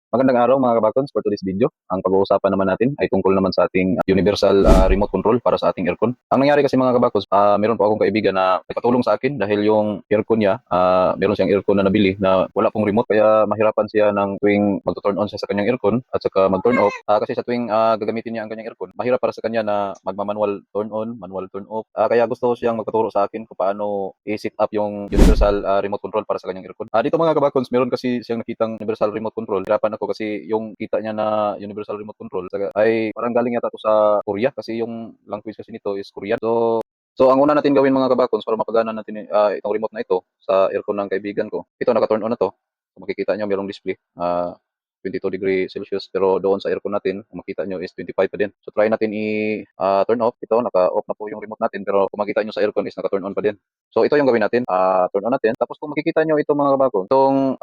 Magandang araw mga kabakons, for today's video. Ang pag-uusapan naman natin ay tungkol naman sa ating universal remote control para sa ating aircon. Ang nangyari kasi mga kabakons, meron po akong kaibigan na nagpatulong sa akin dahil yung aircon niya, meron siyang aircon na nabili na wala pong remote kaya mahirapan siya ng tuwing mag-turn on siya sa kanyang aircon at saka mag-turn off. Kasi sa tuwing gagamitin niya ang kanyang aircon, mahirap para sa kanya na magma-manual turn on, manual turn off. Kaya gusto siyang magpaturo sa akin kung paano i-set up yung universal remote control para sa kanyang aircon. Dito mga kabakons, meron kasi siyang nakitang universal remote control. Hirapan ako kasi yung kita niya na universal remote control ay parang galing yata to sa Korea kasi yung language kasi nito is Korean. So ang una natin gawin mga kabakons para mapagana natin itong remote na ito sa aircon ng kaibigan ko. Ito naka-turn on na to. Kung makikita niyo merong display. 22 degrees Celsius pero doon sa aircon natin kung makita nyo is 25 pa din. So try natin i-turn off. Ito naka-off na po yung remote natin pero kung makita nyo sa aircon is naka-turn on pa din. So ito yung gawin natin, turn on natin. Tapos kung makikita nyo ito mga kabakon, kung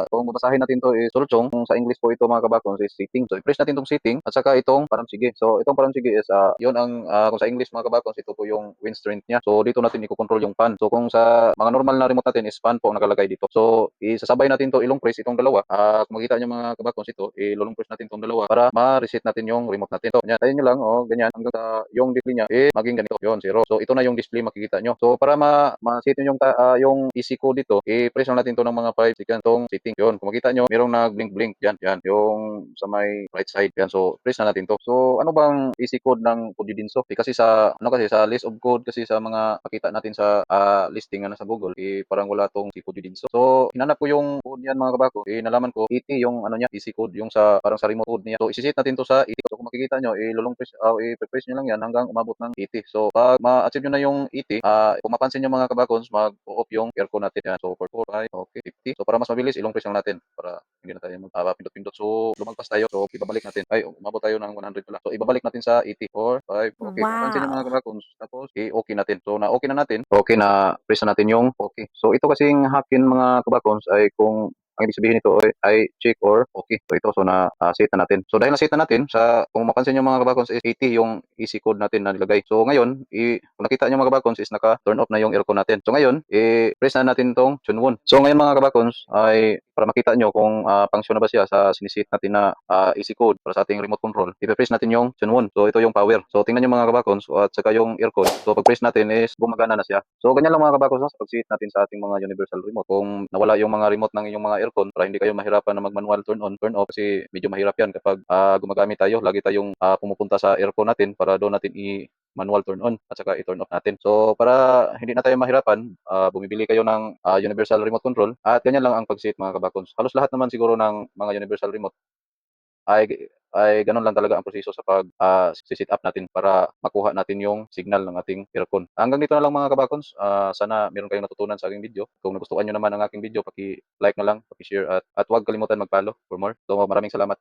babasahin natin to is sulchong, kung sa English po ito mga kabakon is setting. So i-press natin itong setting at saka itong parang sige. So itong parang sige is yun ang kung sa English mga kabakon ito po yung wind strength niya. So dito natin i-control yung fan. So kung sa mga normal na remote natin is fan po ang nakalagay dito. So isasabay natin to ilong press itong dalawa. Kung makita nyo mga kabakons ito, ilolong press natin itong dalawa para ma-reset natin yung remote natin. So, yan, tayo nyo lang, ganyan, hanggang sa yung display niya, maging ganito, yun, zero. So, ito na yung display makikita nyo. So, para ma-set nyo yung PC code dito, i-press lang natin to ng mga 5 seconds, tong setting. Yun, kung makita nyo, merong nag-blink-blink, yan, yung sa may right side, yan. So, press na natin to. So, ano bang PC code ng Kojidinso? Kasi sa list of code, kasi sa mga pakita natin sa listing na nasa Google, parang wala tong si Kojidinso. So, hinanap ko yung code yan mga kabako, nalaman ko, 80 yung ano niya, PC code, yung sa parang sa remote code niya. So, isi-set natin to sa 80. So, kung makikita nyo, i-press nyo lang yan hanggang umabot ng 80. So, pag ma-achieve nyo na yung 80, kung mapansin nyo mga kabakons, mag-off yung aircon natin yan. So, 4, 5, okay, 50. So, para mas mabilis, ilong press lang natin para hindi na tayo pindot-pindot. So, lumagpas tayo. So, ibabalik natin. Ay, umabot tayo ng 100 pala. So, ibabalik natin sa 80. 4, 5, okay. Kung mapansin nyo mga Wow! kabakons, tapos, i-okay natin. So, na-okay na natin. Okay na, press na natin yung okay. So, ito kasing hakin mga kabakons ay kung ang ibig sabihin nito ay check or okay. So ito, so na-set na natin. So dahil na-set na natin, kung mapansin nyo mga kabakons is 80 yung easy code natin na nilagay. So ngayon, kung nakita nyo mga kabakons is naka-turn off na yung aircon natin. So ngayon, i-press na natin tong tune 1. So ngayon mga kabakons ay para makita nyo kung function na ba siya sa siniset natin na easy code para sa ating remote control, i-press natin yung tune 1. So ito yung power. So tingnan nyo mga kabakons at saka yung aircon. So pag-press natin is gumagana na siya. So ganyan lang mga kabakons sa pag-set natin sa ating mga universal remote. Kung nawala yung mga remote ng inyong mga aircon para hindi kayo mahirapan na mag-manual turn on, turn off kasi medyo mahirap yan kapag gumagamit tayo. Lagi tayong pumupunta sa aircon natin para doon natin manual turn on at saka i-turn off natin. So para hindi na tayo mahirapan, bumibili kayo ng universal remote control at ganyan lang ang pag-set mga kabakons. Halos lahat naman siguro ng mga universal remote ay gano'n lang talaga ang proseso sa pag set up natin para makuha natin yung signal ng ating aircon. Hanggang dito na lang mga kabakons, sana meron kayong natutunan sa aking video. Kung nagustuhan niyo naman ang aking video, paki-like na lang, paki-share at 'wag kalimutan mag-follow for more. So maraming salamat.